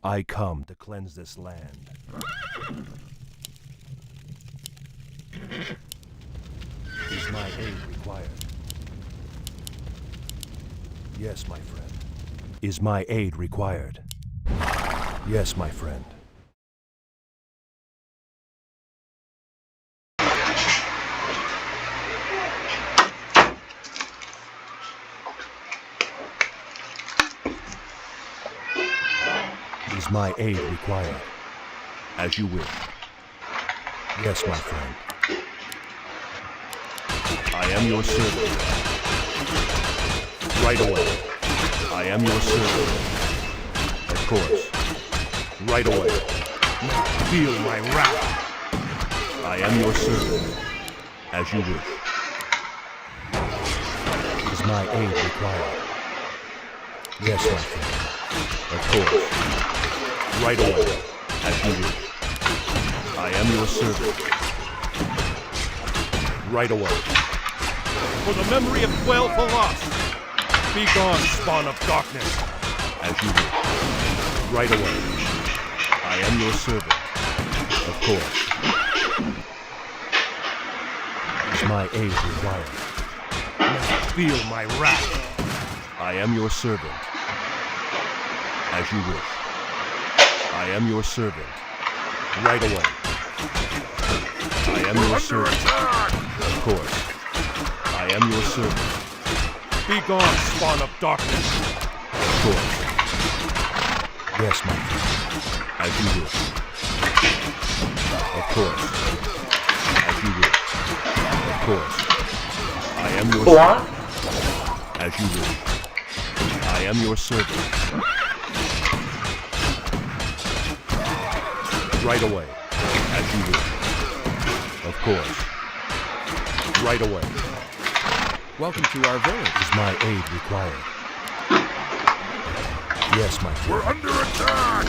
I come to cleanse this land. Is my aid required? Yes, my friend. Is my aid required? Yes, my friend. Is my aid required? As you wish. Yes, my friend. I am your servant. Right away. I am your servant. Of course. Right away. Now feel my wrath. I am your servant. As you wish. Is my aid required? Yes, my friend. Of course. Right away, as you wish. I am your servant. Right away. For the memory of 12 Halas. Be gone, spawn of darkness. As you wish. Right away. I am your servant. Of course. Is my aid required? Now feel my wrath. I am your servant. As you wish. I am your servant. Right away. I am your servant. Of course. I am your servant. Be gone, spawn of darkness. Of course. Yes, my friend. As you wish. Of course. As you wish. Of course. I am your servant. As you wish. I am your servant. Right away, as you wish. Of course. Right away. Welcome to our village. Is my aid required? Yes, my friend. We're under attack!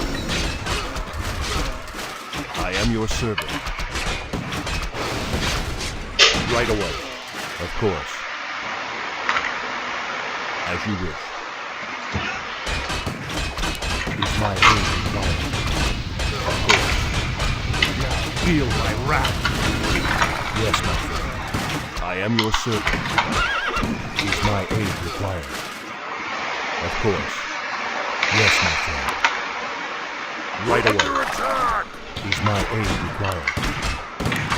I am your servant. Right away. Of course. As you wish. Is my aid required? Of course. Feel my wrath. Yes, my friend. I am your servant. Is my aid required? Of course. Yes, my friend. Right away. Under attack! Is my aid required?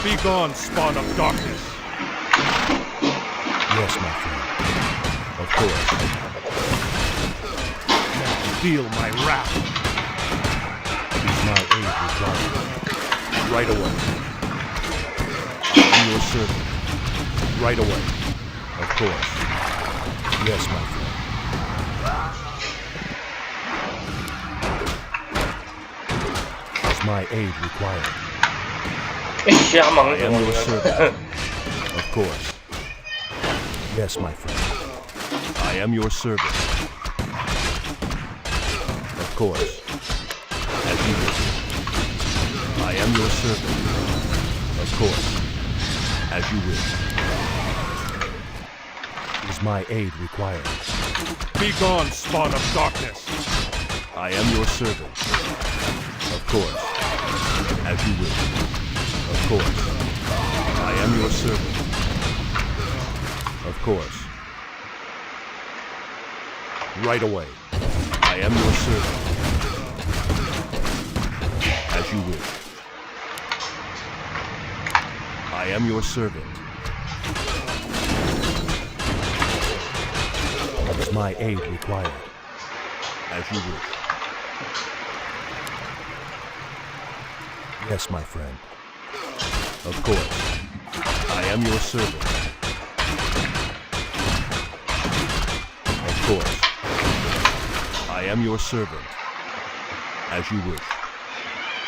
Be gone, spawn of darkness. Yes, my friend. Of course. Now feel my wrath. Is my aid required? Right away. I am your servant. Right away. Of course. Yes, my friend. Is my aid required? I am your servant. Of course. Yes, my friend. I am your servant. Of course. As you wish. I am your servant. Of course. As you wish. Is my aid required? Be gone, spawn of darkness. I am your servant. Of course. As you wish. Of course. I am your servant. Of course. Right away. I am your servant. As you wish. I am your servant. Is my aid required? As you wish. Yes, my friend. Of course. I am your servant. Of course. I am your servant. As you wish.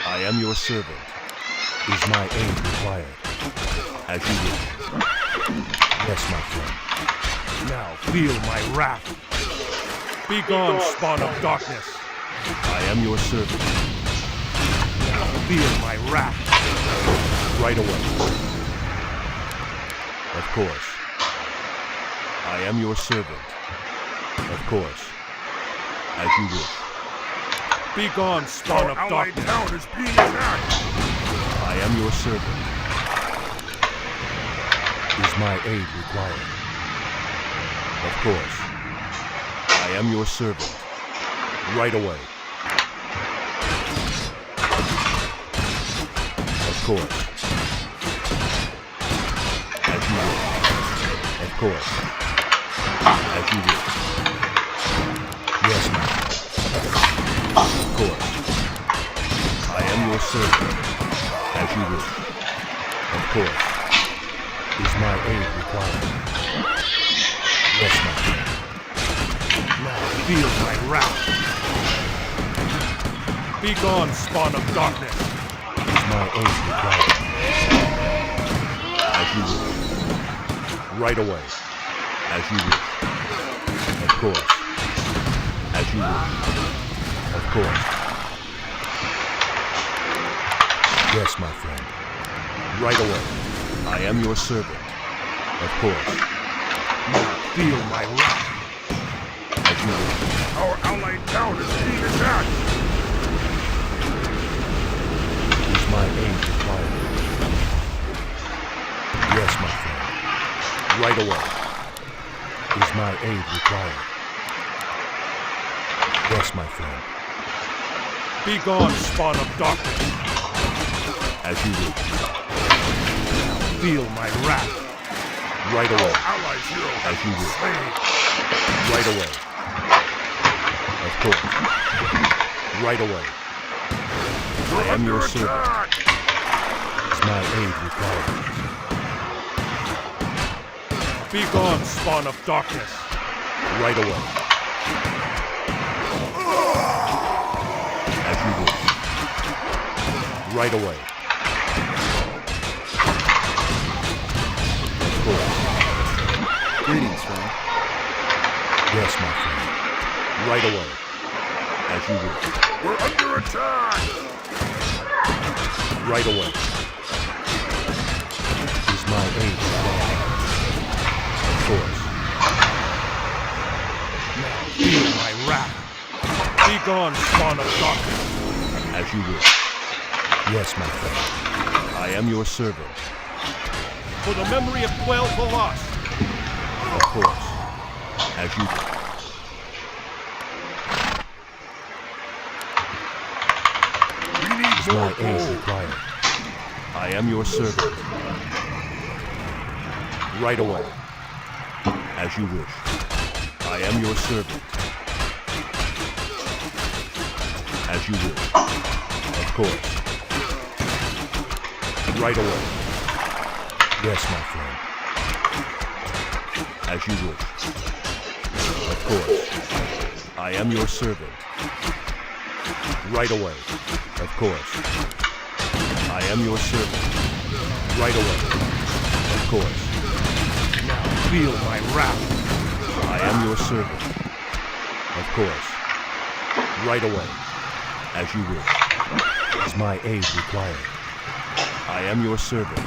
I am your servant. Is my aid required? As you wish. Yes, my friend. Now feel my wrath. Be gone, spawn of darkness. I am your servant. Now feel my wrath. Right away. Of course. I am your servant. Of course. As you wish. Be gone, spawn of darkness. Our town is being attacked. I am your servant. Is my aid required? Of course. I am your servant. Right away. Of course. As you wish. Of course. As you wish. Yes, ma'am. Of course. I am your servant. As you wish. Of course. Is my aid required? Yes, my friend. Now feel my wrath. Be gone, spawn of darkness. Is my aid required? As you wish. Right away. As you wish. Of course. As you wish. Of course. Yes, my friend. Right away. I am your servant. Of course. Now feel my wrath. As you wish. Our allied town is being attacked. Is my aid required? Yes, my friend. Right away. Is my aid required? Yes, my friend. Be gone, spawn of darkness. As you wish. Feel my wrath. Right away. Allied hero As you wish. slain. Right away. Of course. Right away. I am your servant. Attack. Is my aid required? Be gone, spawn of darkness. Right away. As you wish. Right away. Of course. Greetings, friend. Yes, my friend. Right away. As you wish. We're under attack. Right away. Is my aid required? Of course. Now feel my wrath. Be gone, spawn of darkness. As you wish. Yes, my friend. I am your servant. For the memory of 12 the lost. Of course. As you wish. We need Is more my aid gold. required? I am your servant. Right away. As you wish. I am your servant. As you wish. Of course. Right away. Yes, my friend. As you wish. Of course. I am your servant. Right away. Of course. I am your servant. Right away. Of course. Now feel my wrath. I am your servant. Of course. Right away. As you wish. Is my aid required? I am your servant.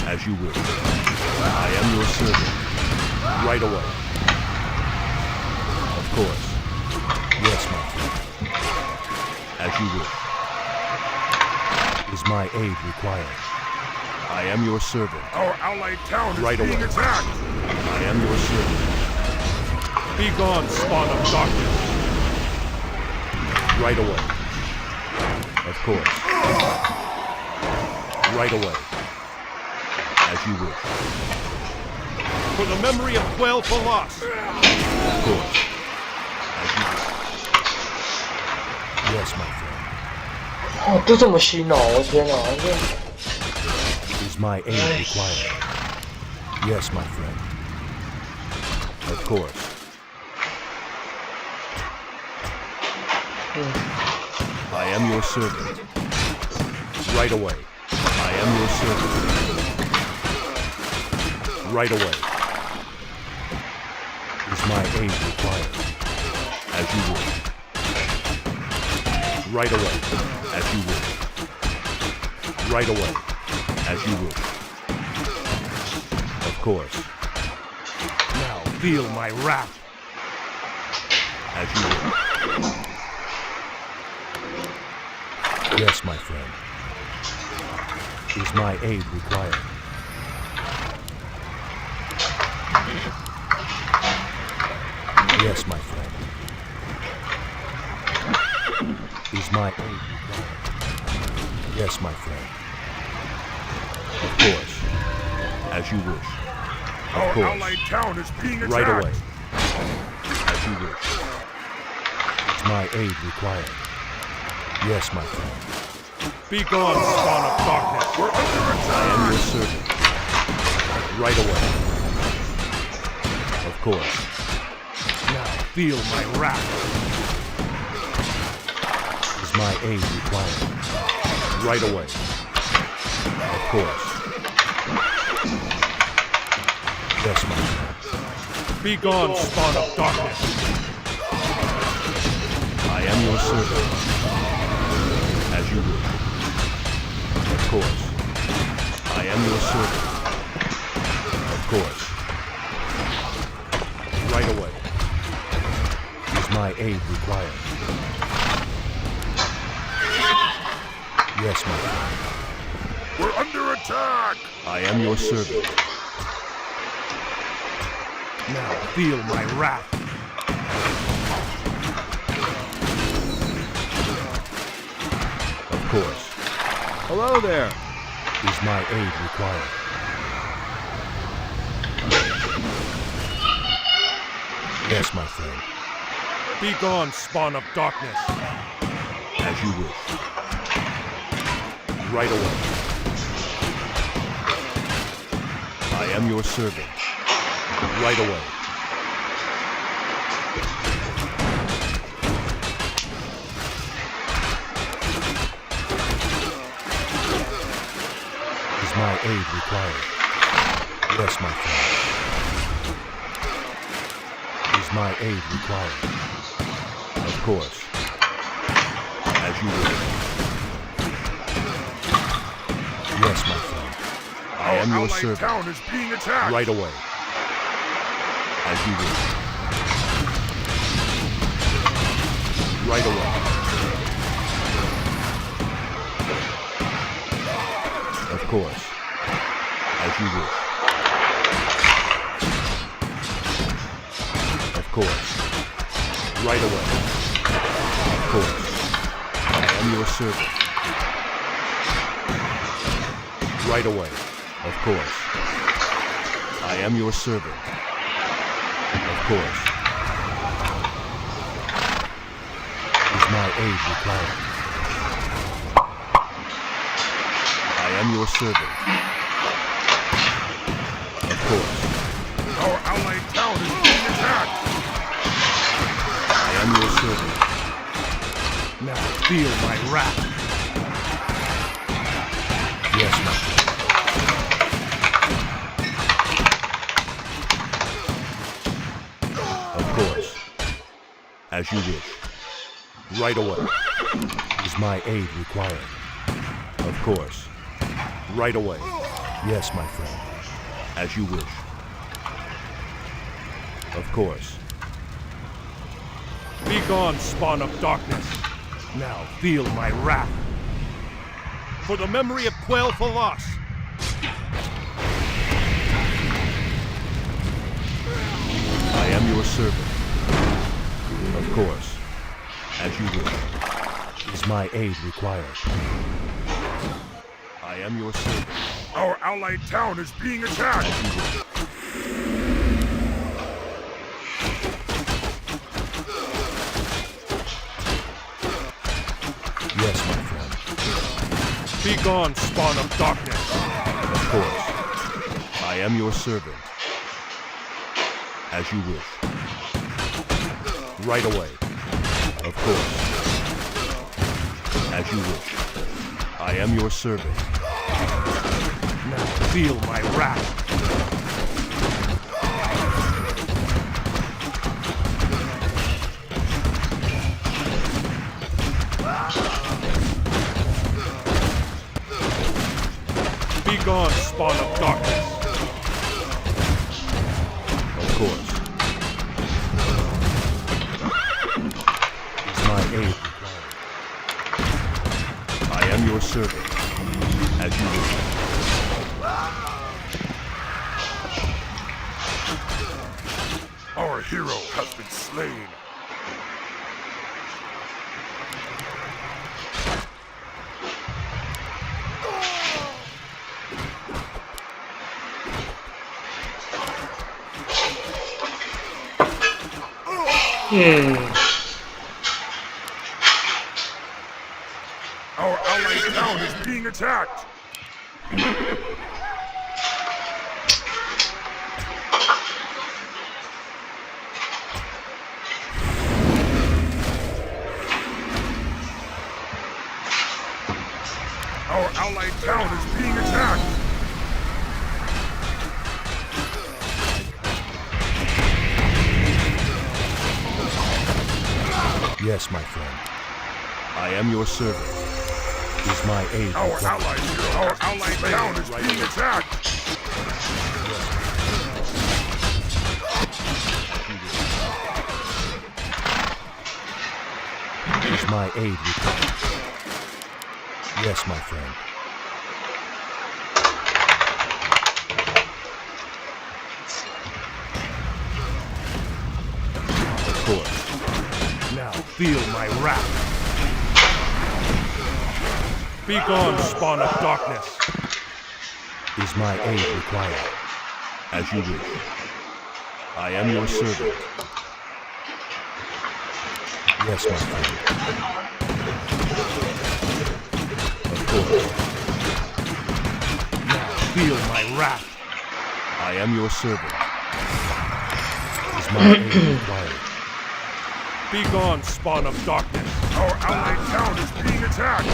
As you wish. I am your servant. Right away. Of course. Yes, my friend. As you wish. Is my aid required? I am your servant. Our allied town is Right being away. attacked. I am your servant. Be gone, spawn of darkness. Right away. Of course. Right away. As you wish. For the memory of 12 the lost. Of course. As you wish. Yes, my friend. 哦，都这么新哦！我天哪，这 Is my aid required? Yes, my friend. Of course. I am your servant. Right away. I am your servant. Right away. Is my aid required? As you wish. Right away. As you wish. Right away. As you wish. Of course. Now feel my wrath. As you wish. Yes, my friend. Is my aid required? Yes, my friend. Is my aid required? Yes, my friend. Of course. As you wish. Of Our course. allied town is being attacked. Right away. As you wish. Is my aid required? Yes, my friend. Be gone, spawn of darkness. We're under I attack. am your servant. Right away. Of course. Now feel my wrath. Is my aid required? Right away. Of course. Yes, my friend. Be gone, spawn of darkness. I am your servant. As you wish. Of course. I am your servant. Of course. Right away. Is my aid required? Yes, my friend. We're under attack. I am your servant. Now feel my wrath. Of course. Hello there. Is my aid required? Yes, my friend. Be gone, spawn of darkness. As you wish. Right away. I am your servant. Right away. Is my aid required? Yes, my friend. Is my aid required? Of course. As you wish. Yes, my friend. I am your Our allied servant. town is being attacked. Right away. As you wish. Right away. Of course. As you wish. Of course. Right away. Of course. I am your servant. Right away. Of course. I am your servant. Of course. Is my aid required? I am your servant. Of course. Our allied town is being attacked. I am your servant. Now feel my wrath. Yes, my friend. Of course. As you wish. Right away. Is my aid required? Of course. Right away. Yes, my friend. As you wish. Of course. Be gone, spawn of darkness. Now feel my wrath. For the memory of Quail Falas. I am your servant. Of course. As you wish. Is my aid required? I am your servant. Our allied town is being attacked. As you wish. Yes, my friend. Be gone, spawn of darkness. Of course. I am your servant. As you wish. Right away. Of course. As you wish. I am your servant. Now feel my wrath. Be gone, spawn of darkness. Of course. hero has been slain. Our allied town is being attacked. Our allied town is being attacked. Yes, my friend. I am your servant. Is my aid Our required? allied town is being attacked. Is my aid required? Yes, my friend. Of course. Now feel my wrath. Be gone, spawn of darkness. Is my aid required? As you wish. I am your servant. Yes, my friend. Of course. Now feel my wrath. I am your servant. Is my aid required? Be gone, spawn of darkness. Our allied town is being attacked.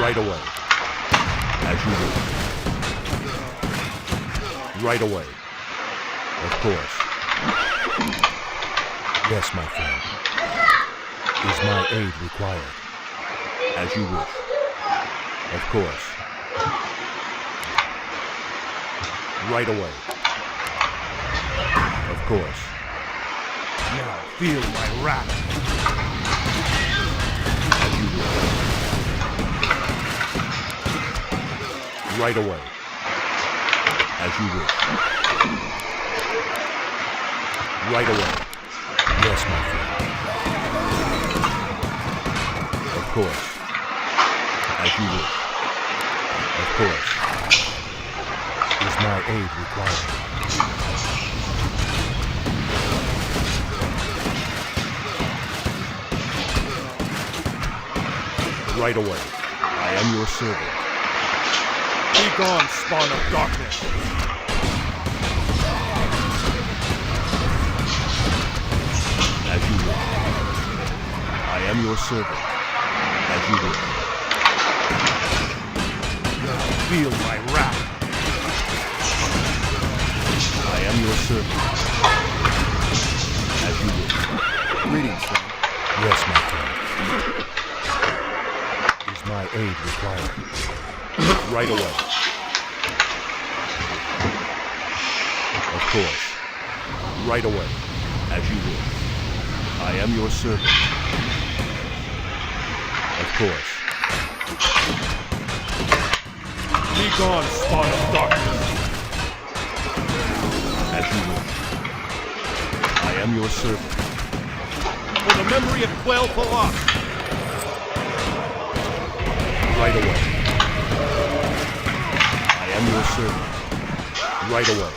Right away. As you wish. Right away. Of course. Yes, my friend. Is my aid required? As you wish. Of course. Right away. Of course. Now feel my wrath. As you wish. Right away. As you wish. Right away. Yes, my friend. Of course. As you wish. Of course. Is my aid required? Right away. I am your servant. Be gone, spawn of darkness. As you wish. I am your servant. As you wish. Now feel my wrath. I am your servant. As you wish. Greetings, friend. Yes, my friend. Is my aid required? Right away. Of course. Right away. As you wish. I am your servant. Of course. Be gone, spawn of darkness. As you wish. I am your servant. For the memory of Quell Falak. Right away. I am your servant. Right away.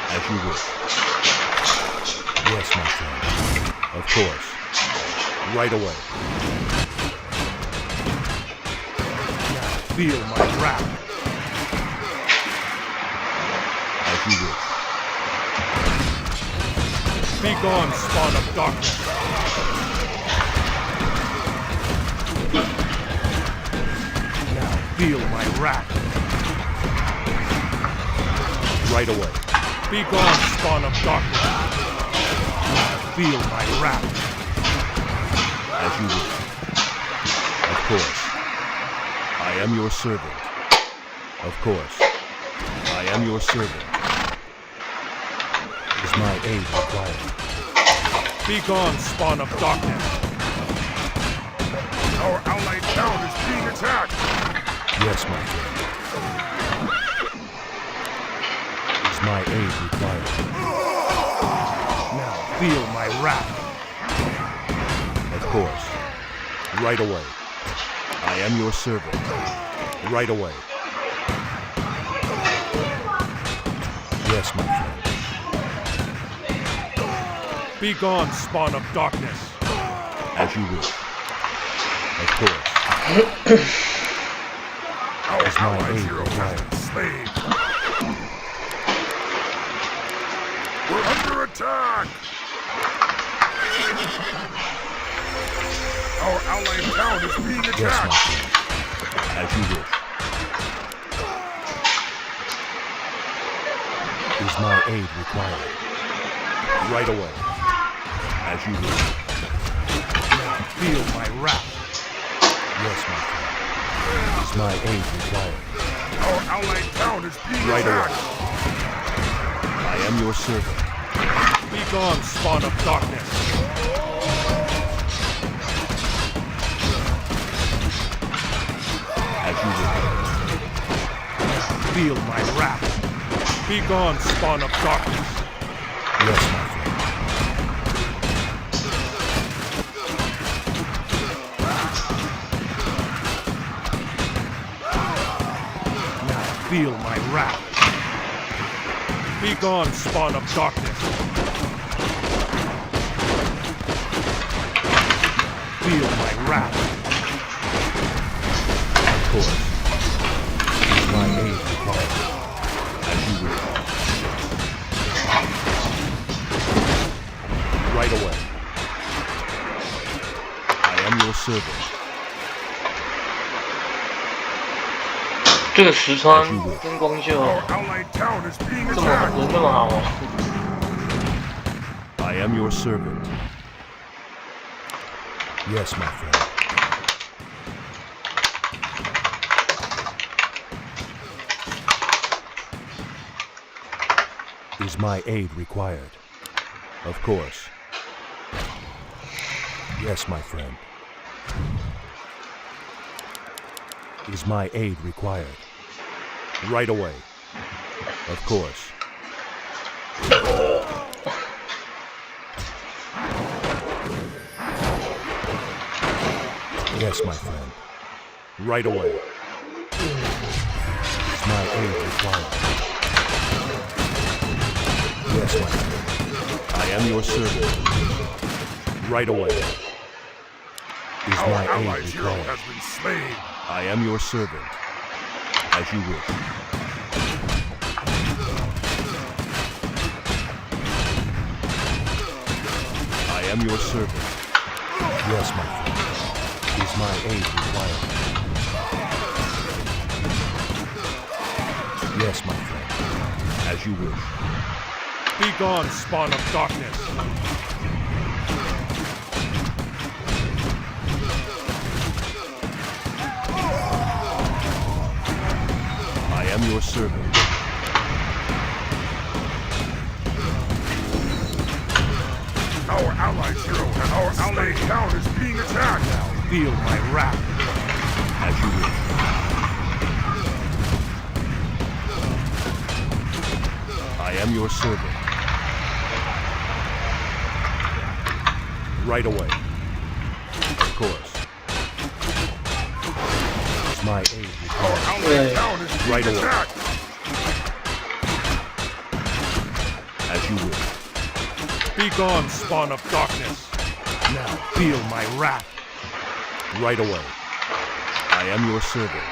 As you wish. Yes, my friend. Of course. Right away. Now feel my wrath. As you wish. Be gone, spawn of darkness. Now feel my wrath. Right away. Be gone, spawn of darkness. Feel my wrath. As you wish. Of course. I am your servant. Of course. I am your servant. Is my aid required? Be gone, spawn of darkness. Our allied town is being attacked. Yes, my friend. my aid required? Now feel my wrath. Of course. Right away. I am your servant. Right away. Yes, my friend. Be gone, spawn of darkness. As you wish. Of course. Our As my allied aid hero has required. been slain. We're under attack. Our allied town is being Yes, my attacked. friend. As you wish. Is my aid required? Right away. As you wish. Now feel my wrath. Yes, my friend. Is my aid required? Our allied town is being Right away. attacked. I am your servant. Be gone, spawn of darkness. As you wish. Feel my wrath. Be gone, spawn of darkness. Yes, my friend. Now feel my wrath. Be gone, spawn of darkness. Feel my wrath. Of course. Is my aid required? As you wish. Right away. I am your servant. 这个石川跟光秀 Our allied town is being 这么 attacked. 人那么好哦， I am your servant. Yes, my friend. Is my aid required? Of course. Yes, my friend. Is my aid required? Right away. Of course. Yes, my friend. Right away. Is my aid required? Yes, my friend. I am your servant. Right away. Is Our my allied aid hero required? has been slain. I am your servant. As you wish. I am your servant. Yes, my friend. Is my aid required? Yes, my friend. As you wish. Be gone, spawn of darkness. I am your servant. Our allied hero and our allied town is being attacked. Now feel my wrath. As you wish. I am your servant. Right away. Of course. Is my aid Our required? allied town is being Right away. attacked. As you wish. Be gone, spawn of darkness. Now feel my wrath. Right away. I am your servant.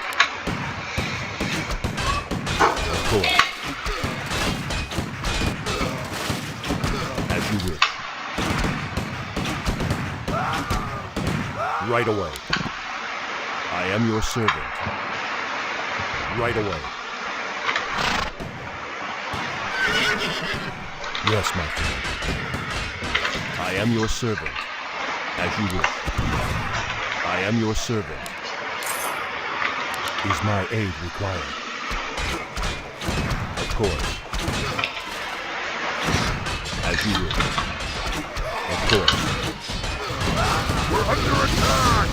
Of course. As you wish. Right away. I am your servant. Right away. Yes, my friend. I am your servant. As you wish. I am your servant. Is my aid required? Of course. As you wish. Of course. We're under attack.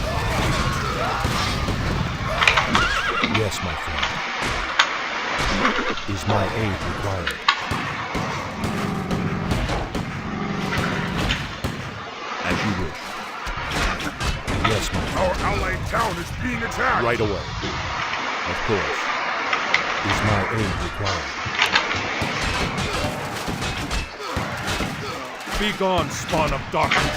Yes, my friend. Is my aid required? ally town is being attacked! Right away. Of course. Is my aid required? Be gone, spawn of darkness!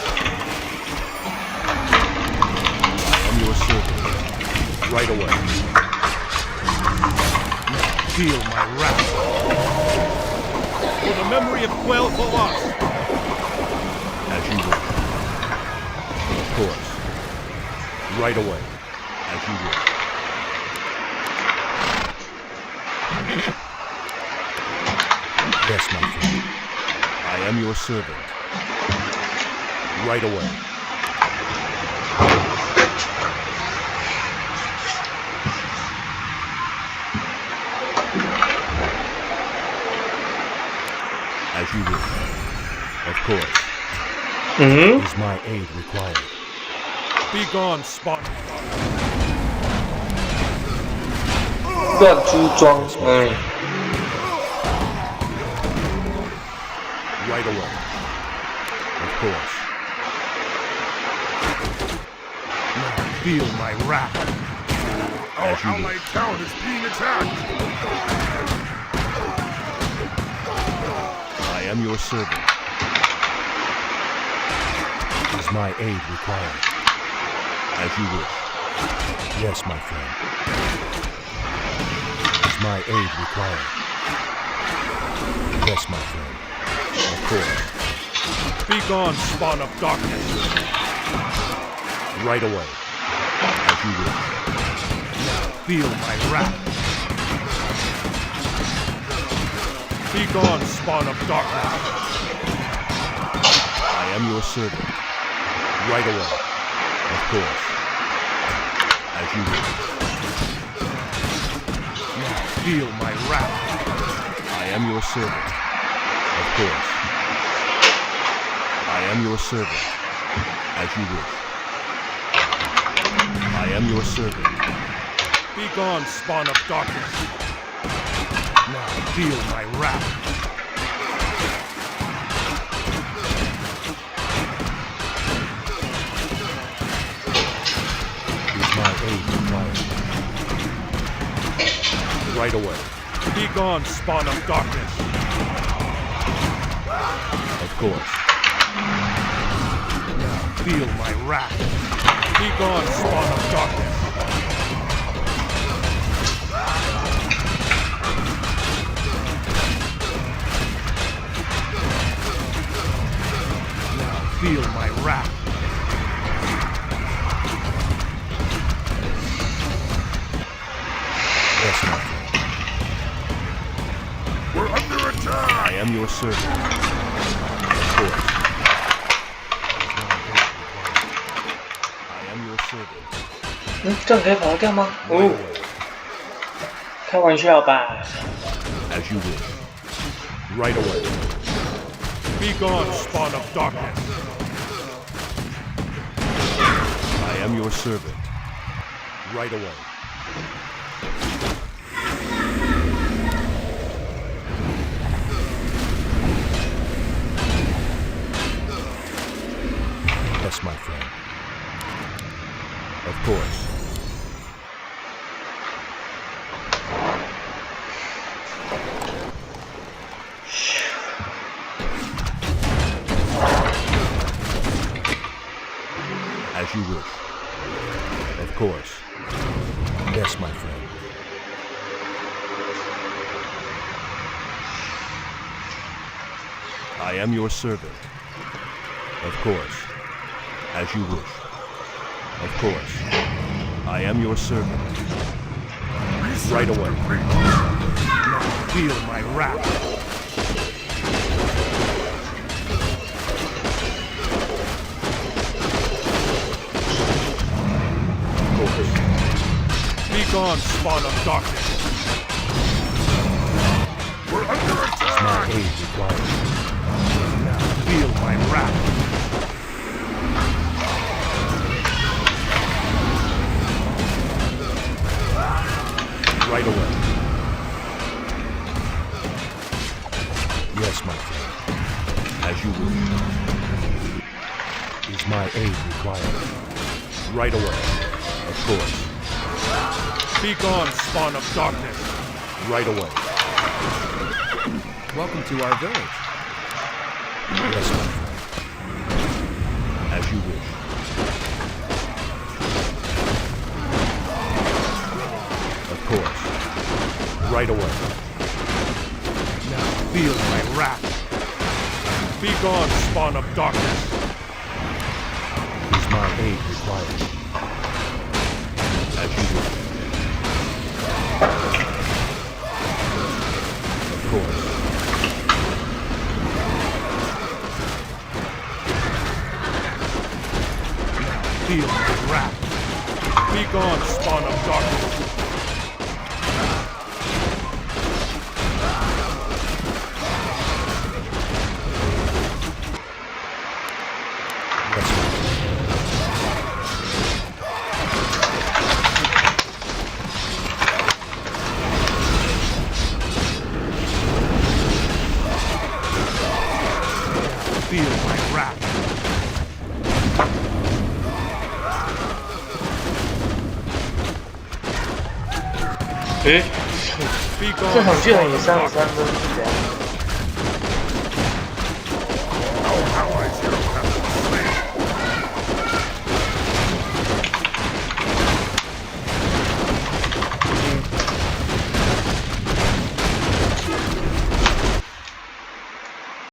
I am your servant. Right away. Now feel my wrath! For the memory of 12 of us! As you wish. Of course. Right away. As you wish. Yes, my friend. I am your servant. Right away. As you wish. Of course. Is my aid required? Be gone, spawn of darkness! 乱猪装，Right away. Of course. Now feel my wrath! Our As you ally wish. town is being attacked! I am your servant. Is my aid required? As you wish. Yes, my friend. Is my aid required? Yes, my friend. Of course. Be gone, spawn of darkness! Right away. As you wish. Now feel my wrath! Be gone, spawn of darkness! I am your servant. Right away. Of course. As you wish. Now feel my wrath! I am your servant. Of course. I am your servant. As you wish. I am your servant. Be gone, spawn of darkness! Now feel my wrath! Is my aid required? Right away. Be gone, spawn of darkness! Of course. Now feel my wrath! Be gone, spawn of darkness! Now feel my wrath! Yes, my friend. We're under attack! I am your servant. Of course. I am your servant. 这样可以跑得掉吗？ Right 哦， away. 开玩笑吧。 As you wish. Right away. Be gone, spawn of darkness! I am your servant. Right away. Yes, my friend. Of course. As you wish. Of course. Yes, my friend. I am your servant. Of course. As you wish. Of course. I am your servant. Right away. Now feel my wrath! Of course. Be gone, spawn of darkness! We're under My attack! aid required. Now feel my wrath! Right away. Yes, my friend. As you wish. Is my aid required? Right away. Of course. Be gone, spawn of darkness. Right away. Welcome to our village. Yes, my friend. As you wish. Of course. Right away. Now feel my wrath. Be gone, spawn of darkness. Is my aid required? As you wish. Of course. Feel my wrath. Be gone, spawn of darkness. Yes, sir. Feel my wrath. 诶， Be 这 gone, 场居然 spawn 也 of 33 darkness. 分是怎样？